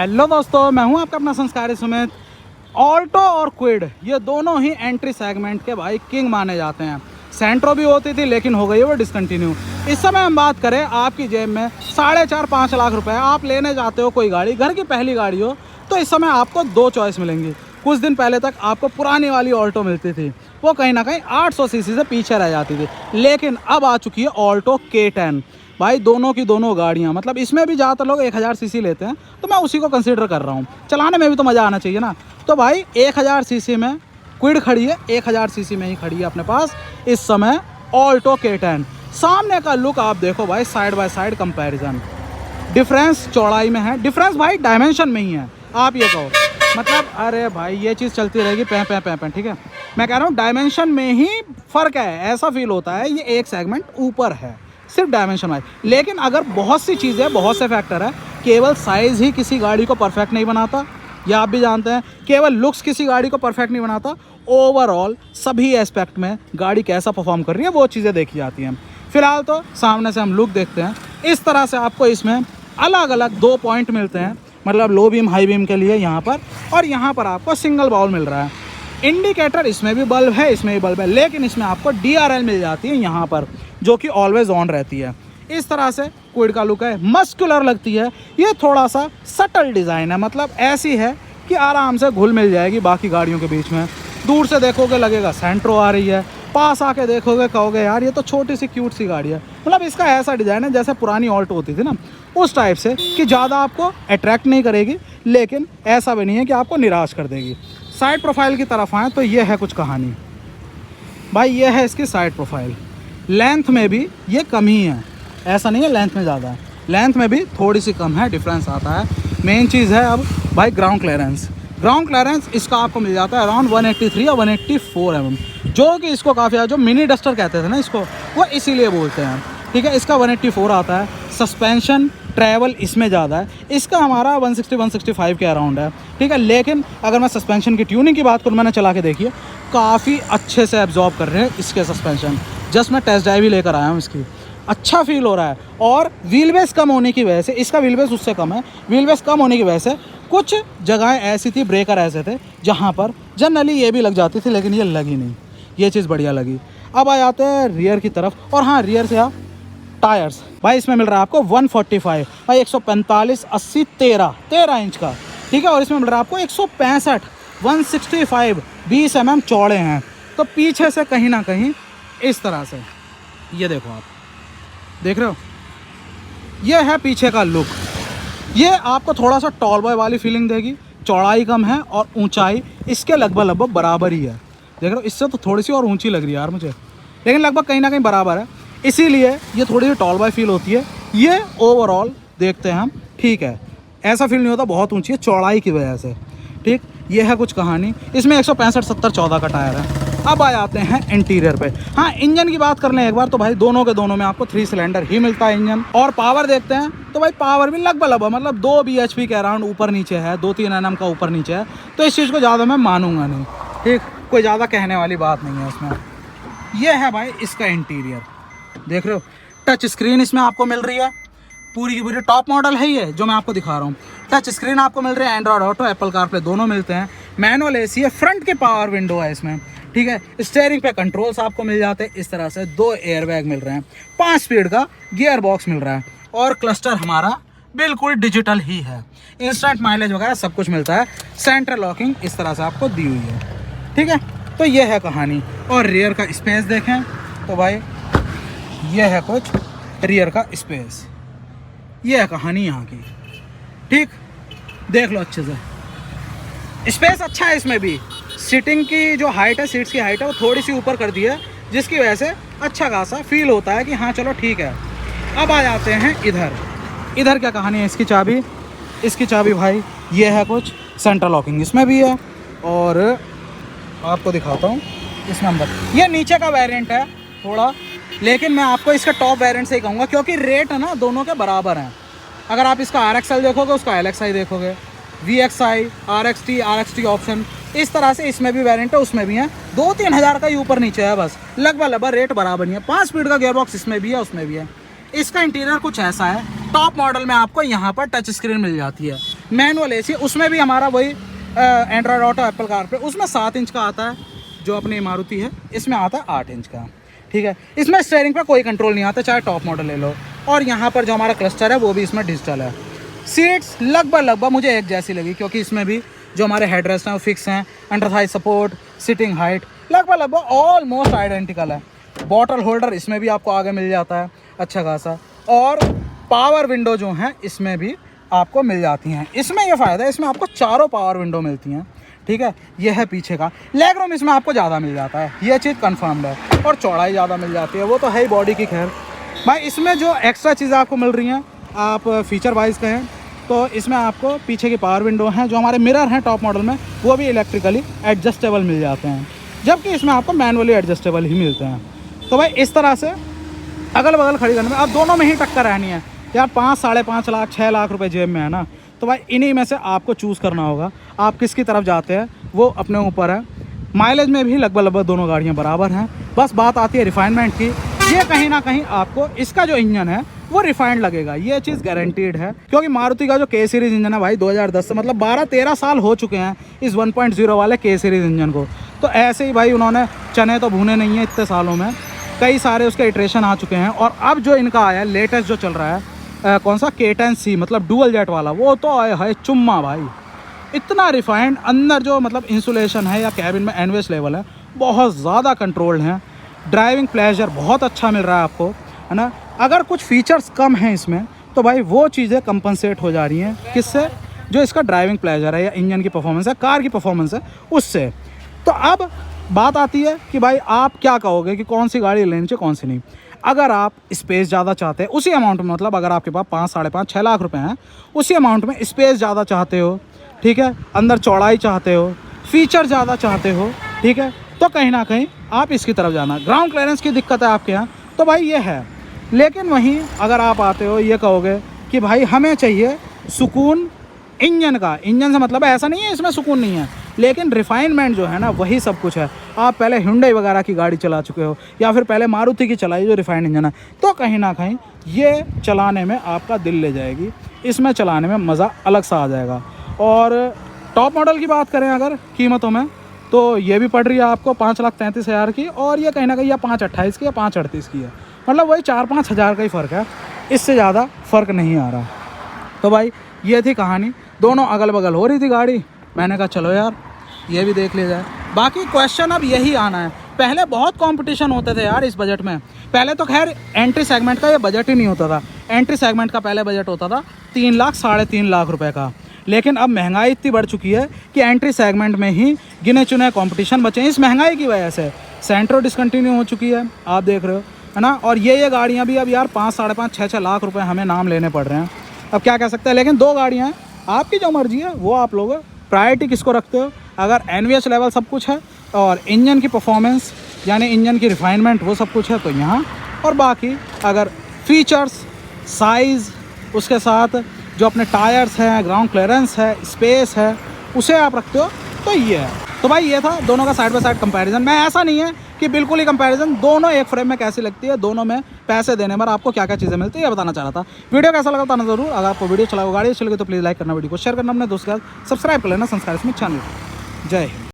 Hello दोस्तों, मैं हूं आपका अपना संस्कारी सुमित। ऑल्टो और क्विड ये दोनों ही एंट्री सेगमेंट के भाई किंग माने जाते हैं। सेंट्रो भी होती थी लेकिन हो गई है वो डिसकंटिन्यू। इस समय हम बात करें, आपकी जेब में 4.5-5 लाख रुपए, आप लेने जाते हो कोई गाड़ी, घर की पहली गाड़ी हो, तो इस समय आपको दो चॉइस मिलेंगी। कुछ दिन पहले तक आपको पुरानी वाली ऑल्टो मिलती थी, वो कहीं ना कहीं 800 सीसी से पीछे रह जाती थी, लेकिन अब आ चुकी है ऑल्टो K10। भाई दोनों की दोनों गाड़ियाँ, मतलब इसमें भी ज़्यादातर लोग 1000 सीसी लेते हैं, तो मैं उसी को कंसीडर कर रहा हूँ। चलाने में भी तो मज़ा आना चाहिए ना। तो भाई 1000 सीसी में क्विड खड़ी है, 1000 सीसी में ही खड़ी है अपने पास इस समय ऑल्टो K10। सामने का लुक आप देखो भाई, side by side comparison, difference चौड़ाई में है, डिफरेंस भाई डायमेंशन में ही है। आप ये कहो मतलब अरे भाई ये चीज़ चलती रहेगी पैं पैं पैं पैं, ठीक है। मैं कह रहा हूँ डायमेंशन में ही फ़र्क है, ऐसा फील होता है ये एक सेगमेंट ऊपर है सिर्फ डायमेंशन वाइज। लेकिन अगर बहुत सी चीज़ें, बहुत से फैक्टर है, केवल साइज़ ही किसी गाड़ी को परफेक्ट नहीं बनाता, या आप भी जानते हैं केवल लुक्स किसी गाड़ी को परफेक्ट नहीं बनाता। ओवरऑल सभी एस्पेक्ट में गाड़ी कैसा परफॉर्म कर रही है वो चीज़ें देखी जाती हैं। फिलहाल तो सामने से हम लुक देखते हैं। इस तरह से आपको इसमें अलग अलग 2 पॉइंट मिलते हैं, मतलब लो बीम हाई बीम के लिए यहाँ पर, और यहाँ पर आपको सिंगल बाउल मिल रहा है। इंडिकेटर इसमें भी बल्ब है, इसमें भी बल्ब है, लेकिन इसमें आपको DRL मिल जाती है यहाँ पर, जो कि ऑलवेज ऑन रहती है। इस तरह से क्विड का लुक है, मस्कुलर लगती है। ये थोड़ा सा सटल डिज़ाइन है, मतलब ऐसी है कि आराम से घुल मिल जाएगी बाकी गाड़ियों के बीच में। दूर से देखोगे लगेगा सेंट्रो आ रही है, पास आके देखोगे कहोगे यार ये तो छोटी सी क्यूट सी गाड़ी है। मतलब इसका ऐसा डिज़ाइन है जैसे पुरानी ऑल्टो होती थी ना, उस टाइप से, कि ज़्यादा आपको अट्रैक्ट नहीं करेगी, लेकिन ऐसा भी नहीं है कि आपको निराश कर देगी। साइड प्रोफाइल की तरफ आएँ तो ये है कुछ कहानी भाई। ये है इसकी साइड प्रोफाइल। लेंथ में भी ये कम ही है, ऐसा नहीं है लेंथ में ज़्यादा है, लेंथ में भी थोड़ी सी कम है, डिफरेंस आता है। मेन चीज़ है अब भाई ग्राउंड क्लियरेंस। ग्राउंड क्लियरेंस इसका आपको मिल जाता है अराउंड 183 या 184 mm, जो कि इसको काफ़ी ज़्यादा, जो मिनी डस्टर कहते थे ना इसको, वो इसीलिए बोलते हैं, ठीक है। इसका 184 आता है। सस्पेंशन ट्रैवल इसमें ज़्यादा है, इसका हमारा 160-165 के अराउंड है, ठीक है। लेकिन अगर मैं सस्पेंशन की ट्यूनिंग की बात करूँ, मैंने चला के देखी है, काफ़ी अच्छे से एब्जॉर्ब कर रहे हैं इसके सस्पेंशन। जस्ट मैं टेस्ट ड्राइव ही लेकर आया हूँ इसकी, अच्छा फील हो रहा है। और व्हील बेस कम होने की वजह से, इसका व्हील बेस उससे कम है, व्हील बेस कम होने की वजह से कुछ जगहें ऐसी थी, ब्रेकर ऐसे थे जहाँ पर जनरली ये भी लग जाती थी, लेकिन ये लगी नहीं। ये चीज़ बढ़िया लगी। अब आ जाते हैं रियर की तरफ, और हाँ रियर से आप टायर्स भाई इसमें मिल रहा है आपको 145 भाई, 145 80 13 इंच का, ठीक है। और इसमें मिल रहा है आपको 165 165 20 mm चौड़े हैं। तो पीछे से कहीं ना कहीं इस तरह से, ये देखो आप देख रहे हो, ये है पीछे का लुक। ये आपको थोड़ा सा टॉल बॉय वाली फीलिंग देगी। चौड़ाई कम है और ऊंचाई इसके लगभग बराबर ही है, देख रहे हो। इससे तो थोड़ी सी और ऊंची लग रही है यार मुझे, लेकिन लगभग कहीं ना कहीं बराबर है, इसीलिए ये थोड़ी सी टॉल बॉय फील होती है। ये ओवरऑल देखते हैं हम, ठीक है, ऐसा फील नहीं होता बहुत ऊंची है चौड़ाई की वजह से, ठीक। ये है कुछ कहानी। इसमें 165 70 14 का टायर है। अब आ जाते हैं इंटीरियर पे। हाँ, इंजन की बात कर लें एक बार, तो भाई दोनों के दोनों में आपको 3 सिलेंडर ही मिलता है इंजन। और पावर देखते हैं तो भाई पावर भी लगभग मतलब 2 bhp के अराउंड ऊपर नीचे है, 2-3 Nm का ऊपर नीचे है। तो इस चीज़ को ज़्यादा मैं मानूंगा नहीं, ठीक, कोई ज़्यादा कहने वाली बात नहीं है उसमें। यह है भाई इसका इंटीरियर, देख रहे हो। टच स्क्रीन इसमें आपको मिल रही है, पूरी की पूरी टॉप मॉडल है ये जो मैं आपको दिखा रहा हूँ। टच स्क्रीन आपको मिल रही है, एंड्रॉयड ऑटो, एप्पल कारप्ले दोनों मिलते हैं। मैनुअल AC है, फ्रंट के पावर विंडो है इसमें, ठीक है। स्टीयरिंग पे कंट्रोल्स आपको मिल जाते हैं इस तरह से, 2 एयरबैग मिल रहे हैं, 5 स्पीड का गियर बॉक्स मिल रहा है, और क्लस्टर हमारा बिल्कुल डिजिटल ही है। इंस्टेंट माइलेज वगैरह सब कुछ मिलता है। सेंटर लॉकिंग इस तरह से आपको दी हुई है, ठीक है। तो ये है कहानी। और रियर का स्पेस देखें तो भाई ये है कुछ रियर का स्पेस, ये है कहानी यहाँ की, ठीक। देख लो अच्छे से, स्पेस अच्छा है इसमें भी। सीटिंग की जो हाइट है, सीट्स की हाइट है, वो थोड़ी सी ऊपर कर दी है, जिसकी वजह से अच्छा खासा फील होता है कि हाँ चलो ठीक है। अब आ जाते हैं इधर क्या कहानी है। इसकी चाबी भाई ये है कुछ सेंटर लॉकिंग इसमें भी है, और आपको दिखाता हूँ इसमें अंदर। ये नीचे का वेरिएंट है थोड़ा, लेकिन मैं आपको इसका टॉप वेरिएंट से ही कहूँगा, क्योंकि रेट है ना दोनों के बराबर हैं। अगर आप इसका RXL देखोगे, उसका LXI देखोगे, VXI, RXT ऑप्शन, इस तरह से इसमें भी वेरिएंट है, उसमें भी है। 2-3 हज़ार का ही ऊपर नीचे है बस, लगभग रेट बराबर नहीं है। 5 स्पीड का गियरबॉक्स इसमें भी है, उसमें भी है। इसका इंटीरियर कुछ ऐसा है। टॉप मॉडल में आपको यहाँ पर टच स्क्रीन मिल जाती है, मैनुअल एसी, उसमें भी हमारा वही एंड्रॉयड ऑटो, एप्पल कारप्ले, उसमें 7 इंच का आता है जो अपनी मारुति है, इसमें आता है 8 इंच का। ठीक है, इसमें स्टीयरिंग पर कोई कंट्रोल नहीं आता, चाहे टॉप मॉडल ले लो। और यहाँ पर जो हमारा क्लस्टर है वो भी इसमें डिजिटल है। सीट्स लगभग मुझे एक जैसी लगी, क्योंकि इसमें भी जो हमारे हेडरेस्ट हैं वो फिक्स हैं। Under Thai support, sitting height लगभग ऑलमोस्ट आइडेंटिकल है। बॉटल होल्डर इसमें भी आपको आगे मिल जाता है अच्छा खासा, और पावर विंडो जो हैं इसमें भी आपको मिल जाती हैं। इसमें ये फ़ायदा है, इसमें आपको चारों पावर विंडो मिलती हैं। ठीक है, ये है पीछे का। लेग रूम इसमें आपको ज़्यादा मिल जाता है, ये चीज़ कन्फर्म्ड है, और चौड़ाई ज़्यादा मिल जाती है, वो तो है ही बॉडी की। खैर भाई, इसमें जो एक्स्ट्रा चीज़ें आपको मिल रही हैं, आप फीचर वाइज कहें तो इसमें आपको पीछे की पावर विंडो हैं, जो हमारे मिरर हैं टॉप मॉडल में वो भी इलेक्ट्रिकली एडजस्टेबल मिल जाते हैं, जबकि इसमें आपको मैनुअली एडजस्टेबल ही मिलते हैं। तो भाई इस तरह से अगल बगल खड़ी करने में अब दोनों में ही टक्कर रहनी है यार। 5, 5.5 लाख, 6 लाख रुपए जेब में है ना, तो भाई इन्हीं में से आपको चूज़ करना होगा, आप किसकी तरफ जाते हैं वो अपने ऊपर है। माइलेज में भी लगभग दोनों गाड़ियाँ बराबर हैं। बस बात आती है रिफाइनमेंट की, ये कहीं ना कहीं आपको इसका जो इंजन है वो रिफाइंड लगेगा, ये चीज़ गारंटीड है। क्योंकि मारुति का जो के सीरीज़ इंजन है भाई 2010 से, मतलब 12-13 साल हो चुके हैं इस 1.0 वाले के सीरीज़ इंजन को। तो ऐसे ही भाई उन्होंने चने तो भुने नहीं हैं इतने सालों में, कई सारे उसके इटरेशन आ चुके हैं। और अब जो इनका आया लेटेस्ट जो चल रहा है कौन सा K10C, मतलब डुअल जेट वाला, वो तो आया है चुम्मा भाई, इतना रिफाइंड। अंदर जो मतलब इंसुलेशन है या कैबिन में एनवेस लेवल है बहुत ज़्यादा कंट्रोल्ड है। ड्राइविंग प्लेजर बहुत अच्छा मिल रहा है आपको, है ना। अगर कुछ फीचर्स कम हैं इसमें तो भाई वो चीज़ें कंपनसेट हो जा रही हैं, किससे? जो इसका ड्राइविंग प्लेजर है या इंजन की परफॉर्मेंस है, कार की परफॉर्मेंस है, उससे। तो अब बात आती है कि भाई आप क्या कहोगे कि कौन सी गाड़ी लेनी चाहिए, कौन सी नहीं। अगर आप स्पेस ज़्यादा चाहते हैं उसी अमाउंट में, मतलब अगर आपके पास 5, 5.5, 6 लाख रुपए हैं, उसी अमाउंट में स्पेस ज़्यादा चाहते हो, ठीक है, अंदर चौड़ाई चाहते हो, फीचर ज़्यादा चाहते हो, ठीक है, तो कहीं ना कहीं आप इसकी तरफ जाना। ग्राउंड क्लियरेंस की दिक्कत है आपके यहाँ, तो भाई ये है। लेकिन वहीं अगर आप आते हो ये कहोगे कि भाई हमें चाहिए सुकून इंजन का, इंजन से मतलब ऐसा नहीं है इसमें सुकून नहीं है, लेकिन रिफाइनमेंट जो है ना वही सब कुछ है। आप पहले Hyundai वगैरह की गाड़ी चला चुके हो या फिर पहले मारुति की चलाई जो रिफाइंड इंजन है, तो कहीं ना कहीं ये चलाने में आपका दिल ले जाएगी, इसमें चलाने में मज़ा अलग सा आ जाएगा। और टॉप मॉडल की बात करें अगर कीमतों में, तो ये भी पड़ रही है आपको 5,33,000 की, और ये कहीं ना कहीं या 5,28 की या 5,38 की है, मतलब वही 4-5 हज़ार का ही फ़र्क है, इससे ज़्यादा फ़र्क नहीं आ रहा। तो भाई ये थी कहानी, दोनों अगल बगल हो रही थी गाड़ी, मैंने कहा चलो यार ये भी देख लिया जाए। बाकी क्वेश्चन अब यही आना है, पहले बहुत कंपटीशन होते थे यार इस बजट में। पहले तो खैर एंट्री सेगमेंट का ये बजट ही नहीं होता था, एंट्री सेगमेंट का पहले बजट होता था 3 लाख 3.5 लाख रुपए का। लेकिन अब महंगाई इतनी बढ़ चुकी है कि एंट्री सेगमेंट में ही गिने चुने कंपटीशन बचे हैं। इस महंगाई की वजह से सेंट्रो डिसकंटिन्यू हो चुकी है, आप देख रहे हो, है ना। और ये गाड़ियाँ भी अब यार 5, 5.5, 6 लाख रुपए हमें नाम लेने पड़ रहे हैं। अब क्या कह सकते हैं, लेकिन 2 गाड़ियाँ हैं, आपकी जो मर्जी है वो आप लोग प्रायोरिटी किसको रखते हो। अगर एनवीएच लेवल सब कुछ है और इंजन की परफॉर्मेंस यानी इंजन की रिफाइनमेंट वो सब कुछ है तो यहाँ, और बाकी अगर फीचर्स, साइज़, उसके साथ जो अपने टायर्स हैं, ग्राउंड क्लियरेंस है, स्पेस है, उसे आप रखते हो तो ये है। तो भाई ये था दोनों का साइड बाय साइड कंपैरिजन। मैं ऐसा नहीं है कि बिल्कुल ही कंपैरिजन, दोनों एक फ्रेम में कैसी लगती है, दोनों में पैसे देने पर आपको क्या क्या चीज़ें मिलती है ये बताना चाह रहा था। वीडियो कैसा लगा बताना ज़रूर। अगर आपको वीडियो अच्छा लगा, गाड़ी अच्छी लगी तो प्लीज़ लाइक करना, वीडियो को शेयर करना, अपने दोस्त के साथ सब्सक्राइब कर लेना संस्कार इसमें चैनल। जय हिंद।